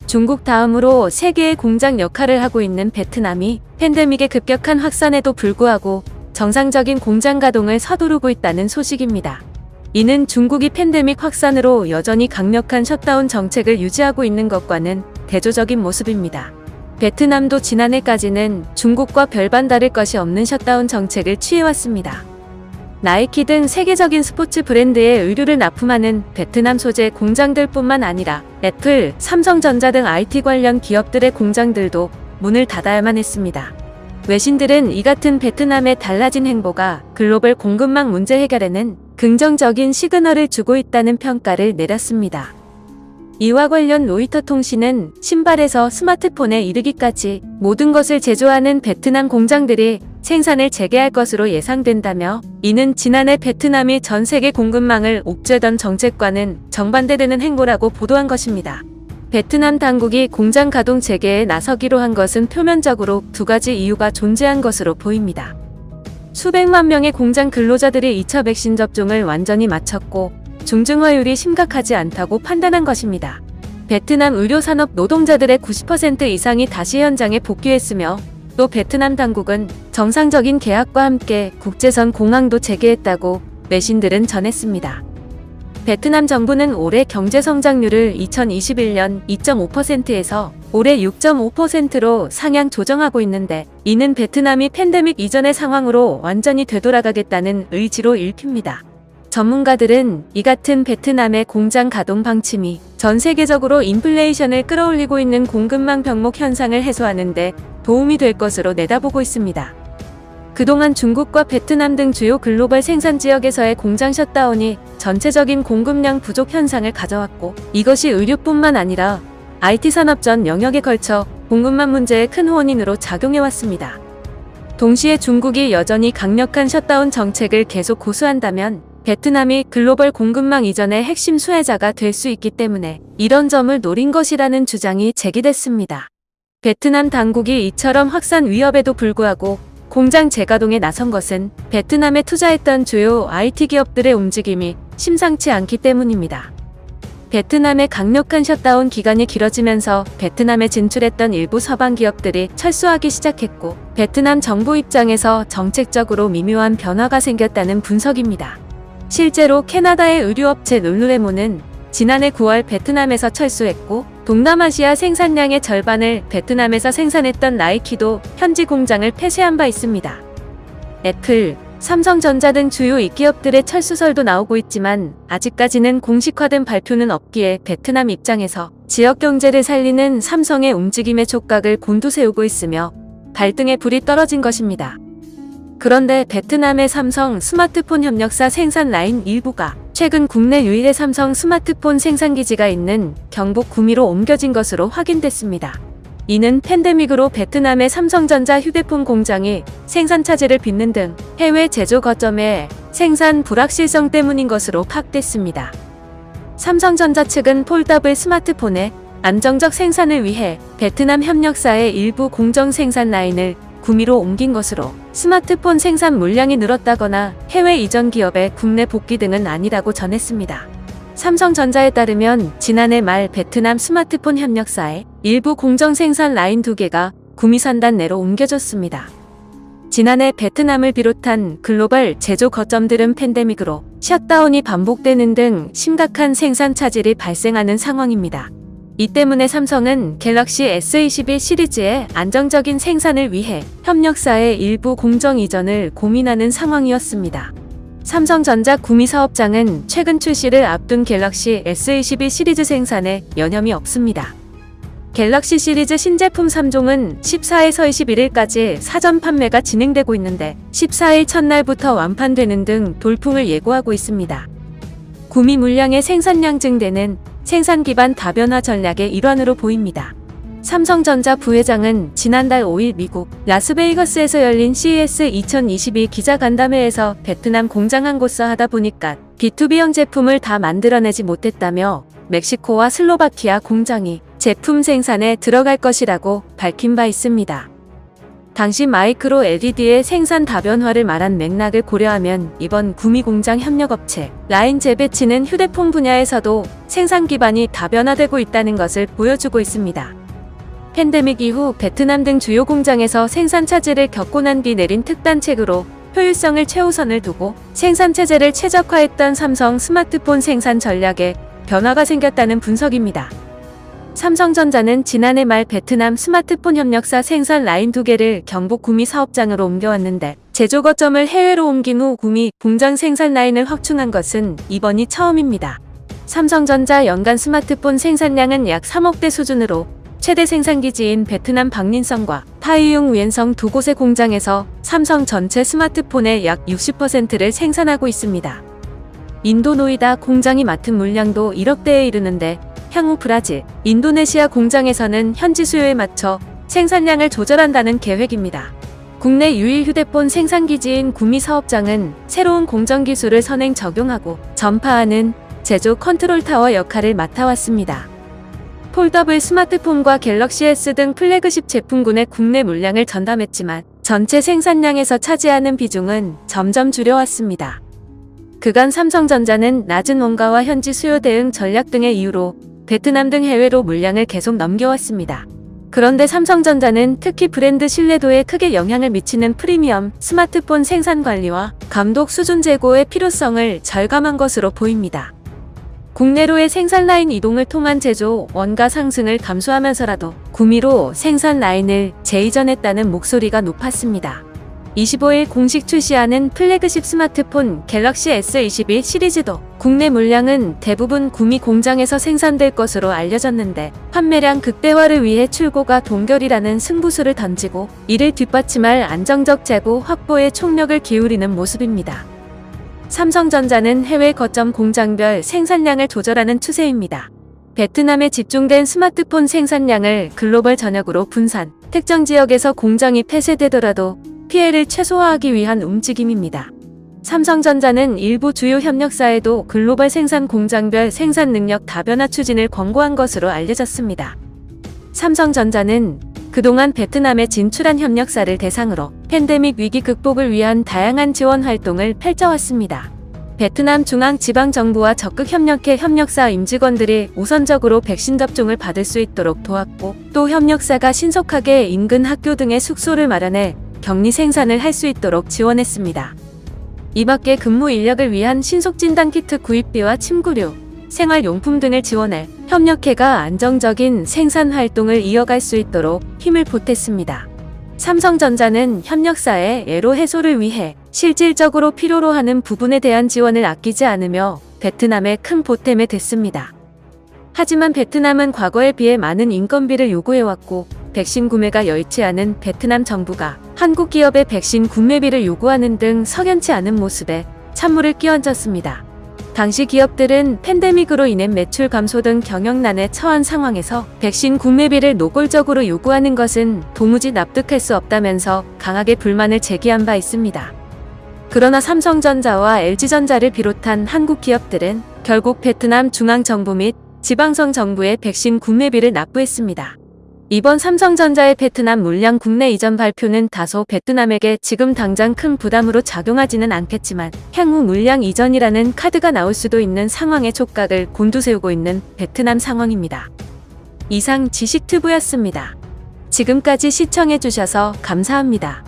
중국 다음으로 세계의 공장 역할을 하고 있는 베트남이 팬데믹의 급격한 확산에도 불구하고 정상적인 공장 가동을 서두르고 있다는 소식입니다. 이는 중국이 팬데믹 확산으로 여전히 강력한 셧다운 정책을 유지하고 있는 것과는 대조적인 모습입니다. 베트남도 지난해까지는 중국과 별반 다를 것이 없는 셧다운 정책을 취해왔습니다. 나이키 등 세계적인 스포츠 브랜드에 의류를 납품하는 베트남 소재 공장들뿐만 아니라 애플, 삼성전자 등 IT 관련 기업들의 공장들도 문을 닫아야만 했습니다. 외신들은 이 같은 베트남의 달라진 행보가 글로벌 공급망 문제 해결에는 긍정적인 시그널을 주고 있다는 평가를 내렸습니다. 이와 관련 로이터 통신은 신발에서 스마트폰에 이르기까지 모든 것을 제조하는 베트남 공장들이 생산을 재개할 것으로 예상된다며, 이는 지난해 베트남이 전 세계 공급망을 옥죄던 정책과는 정반대되는 행보라고 보도한 것입니다. 베트남 당국이 공장 가동 재개에 나서기로 한 것은 표면적으로 두 가지 이유가 존재한 것으로 보입니다. 수백만 명의 공장 근로자들이 2차 백신 접종을 완전히 마쳤고 중증화율이 심각하지 않다고 판단한 것입니다. 베트남 의료산업 노동자들의 90% 이상이 다시 현장에 복귀했으며, 또 베트남 당국은 정상적인 계약과 함께 국제선 공항도 재개했다고 외신들은 전했습니다. 베트남 정부는 올해 경제 성장률을 2021년 2.5%에서 올해 6.5%로 상향 조정하고 있는데, 이는 베트남이 팬데믹 이전의 상황으로 완전히 되돌아가겠다는 의지로 읽힙니다. 전문가들은 이 같은 베트남의 공장 가동 방침이 전 세계적으로 인플레이션을 끌어올리고 있는 공급망 병목 현상을 해소하는 데 도움이 될 것으로 내다보고 있습니다. 그동안 중국과 베트남 등 주요 글로벌 생산 지역에서의 공장 셧다운이 전체적인 공급량 부족 현상을 가져왔고, 이것이 의료뿐만 아니라 IT 산업 전 영역에 걸쳐 공급망 문제의 큰 원인으로 작용해왔습니다. 동시에 중국이 여전히 강력한 셧다운 정책을 계속 고수한다면 베트남이 글로벌 공급망 이전의 핵심 수혜자가 될 수 있기 때문에 이런 점을 노린 것이라는 주장이 제기됐습니다. 베트남 당국이 이처럼 확산 위협에도 불구하고 공장 재가동에 나선 것은 베트남에 투자했던 주요 IT 기업들의 움직임이 심상치 않기 때문입니다. 베트남의 강력한 셧다운 기간이 길어지면서 베트남에 진출했던 일부 서방 기업들이 철수하기 시작했고, 베트남 정부 입장에서 정책적으로 미묘한 변화가 생겼다는 분석입니다. 실제로 캐나다의 의류업체 룰루레몬은 지난해 9월 베트남에서 철수했고, 동남아시아 생산량의 절반을 베트남에서 생산했던 나이키도 현지 공장을 폐쇄한 바 있습니다. 애플, 삼성전자 등 주요 이기업들의 철수설도 나오고 있지만 아직까지는 공식화된 발표는 없기에 베트남 입장에서 지역 경제를 살리는 삼성의 움직임의 촉각을 곤두세우고 있으며 발등에 불이 떨어진 것입니다. 그런데 베트남의 삼성 스마트폰 협력사 생산 라인 일부가 최근 국내 유일의 삼성 스마트폰 생산기지가 있는 경북 구미로 옮겨진 것으로 확인됐습니다. 이는 팬데믹으로 베트남의 삼성전자 휴대폰 공장이 생산 차질을 빚는 등 해외 제조 거점의 생산 불확실성 때문인 것으로 파악됐습니다. 삼성전자 측은 폴더블 스마트폰의 안정적 생산을 위해 베트남 협력사의 일부 공정 생산 라인을 구미로 옮긴 것으로, 스마트폰 생산 물량이 늘었다거나 해외 이전 기업의 국내 복귀 등은 아니라고 전했습니다. 삼성전자에 따르면 지난해 말 베트남 스마트폰 협력사의 일부 공정 생산 라인 2개가 구미 산단 내로 옮겨졌습니다. 지난해 베트남을 비롯한 글로벌 제조 거점들은 팬데믹으로 셧다운이 반복되는 등 심각한 생산 차질이 발생하는 상황입니다. 이 때문에 삼성은 갤럭시 S21 시리즈의 안정적인 생산을 위해 협력사의 일부 공정 이전을 고민하는 상황이었습니다. 삼성전자 구미 사업장은 최근 출시를 앞둔 갤럭시 S21 시리즈 생산에 여념이 없습니다. 갤럭시 시리즈 신제품 3종은 14일에서 21일까지 사전 판매가 진행되고 있는데 14일 첫날부터 완판되는 등 돌풍을 예고하고 있습니다. 구미 물량의 생산량 증대는 생산 기반 다변화 전략의 일환으로 보입니다. 삼성전자 부회장은 지난달 5일 미국 라스베이거스에서 열린 CES 2022 기자간담회에서 베트남 공장 한 곳서 하다 보니까 B2B형 제품을 다 만들어내지 못했다며 멕시코와 슬로바키아 공장이 제품 생산에 들어갈 것이라고 밝힌 바 있습니다. 당시 마이크로 LED의 생산 다변화를 말한 맥락을 고려하면 이번 구미 공장 협력업체 라인 재배치는 휴대폰 분야에서도 생산 기반이 다변화되고 있다는 것을 보여주고 있습니다. 팬데믹 이후 베트남 등 주요 공장에서 생산 차질을 겪고 난 뒤 내린 특단책으로 효율성을 최우선을 두고 생산 체제를 최적화했던 삼성 스마트폰 생산 전략에 변화가 생겼다는 분석입니다. 삼성전자는 지난해 말 베트남 스마트폰 협력사 생산 라인 2개를 경북 구미 사업장으로 옮겨왔는데 제조 거점을 해외로 옮긴 후 구미 공장 생산 라인을 확충한 것은 이번이 처음입니다. 삼성전자 연간 스마트폰 생산량은 약 3억 대 수준으로 최대 생산기지인 베트남 박린성과 타이융 위엔성 두 곳의 공장에서 삼성 전체 스마트폰의 약 60%를 생산하고 있습니다. 인도 노이다 공장이 맡은 물량도 1억 대에 이르는데 향후 브라질, 인도네시아 공장에서는 현지 수요에 맞춰 생산량을 조절한다는 계획입니다. 국내 유일 휴대폰 생산기지인 구미 사업장은 새로운 공정 기술을 선행 적용하고 전파하는 제조 컨트롤 타워 역할을 맡아왔습니다. 폴더블 스마트폰과 갤럭시 S 등 플래그십 제품군의 국내 물량을 전담했지만 전체 생산량에서 차지하는 비중은 점점 줄여왔습니다. 그간 삼성전자는 낮은 원가와 현지 수요 대응 전략 등의 이유로 베트남 등 해외로 물량을 계속 넘겨왔습니다. 그런데 삼성전자는 특히 브랜드 신뢰도에 크게 영향을 미치는 프리미엄 스마트폰 생산 관리와 감독 수준 제고의 필요성을 절감한 것으로 보입니다. 국내로의 생산 라인 이동을 통한 제조 원가 상승을 감수하면서라도 구미로 생산 라인을 재이전했다는 목소리가 높았습니다. 25일 공식 출시하는 플래그십 스마트폰 갤럭시 S21 시리즈도 국내 물량은 대부분 구미 공장에서 생산될 것으로 알려졌는데 판매량 극대화를 위해 출고가 동결이라는 승부수를 던지고 이를 뒷받침할 안정적 재고 확보에 총력을 기울이는 모습입니다. 삼성전자는 해외 거점 공장별 생산량을 조절하는 추세입니다. 베트남에 집중된 스마트폰 생산량을 글로벌 전역으로 분산, 특정 지역에서 공장이 폐쇄되더라도 피해를 최소화하기 위한 움직임입니다. 삼성전자는 일부 주요 협력사에도 글로벌 생산 공장별 생산 능력 다변화 추진을 권고한 것으로 알려졌습니다. 삼성전자는 그동안 베트남에 진출한 협력사를 대상으로 팬데믹 위기 극복을 위한 다양한 지원 활동을 펼쳐왔습니다. 베트남 중앙지방정부와 적극 협력해 협력사 임직원들이 우선적으로 백신 접종을 받을 수 있도록 도왔고 또 협력사가 신속하게 인근 학교 등의 숙소를 마련해 격리 생산을 할 수 있도록 지원했습니다. 이 밖에 근무 인력을 위한 신속진단키트 구입비와 침구류, 생활용품 등을 지원해 협력회가 안정적인 생산 활동을 이어갈 수 있도록 힘을 보탰습니다. 삼성전자는 협력사의 애로 해소를 위해 실질적으로 필요로 하는 부분에 대한 지원을 아끼지 않으며 베트남에 큰 보탬이 됐습니다. 하지만 베트남은 과거에 비해 많은 인건비를 요구해왔고 백신 구매가 여의치 않은 베트남 정부가 한국 기업의 백신 구매비를 요구하는 등 석연치 않은 모습에 찬물을 끼얹었습니다. 당시 기업들은 팬데믹으로 인한 매출 감소 등 경영난에 처한 상황에서 백신 구매비를 노골적으로 요구하는 것은 도무지 납득할 수 없다면서 강하게 불만을 제기한 바 있습니다. 그러나 삼성전자와 LG전자를 비롯한 한국 기업들은 결국 베트남 중앙정부 및 지방성 정부에 백신 구매비를 납부했습니다. 이번 삼성전자의 베트남 물량 국내 이전 발표는 다소 베트남에게 지금 당장 큰 부담으로 작용하지는 않겠지만 향후 물량 이전이라는 카드가 나올 수도 있는 상황의 촉각을 곤두세우고 있는 베트남 상황입니다. 이상 지식튜브였습니다. 지금까지 시청해주셔서 감사합니다.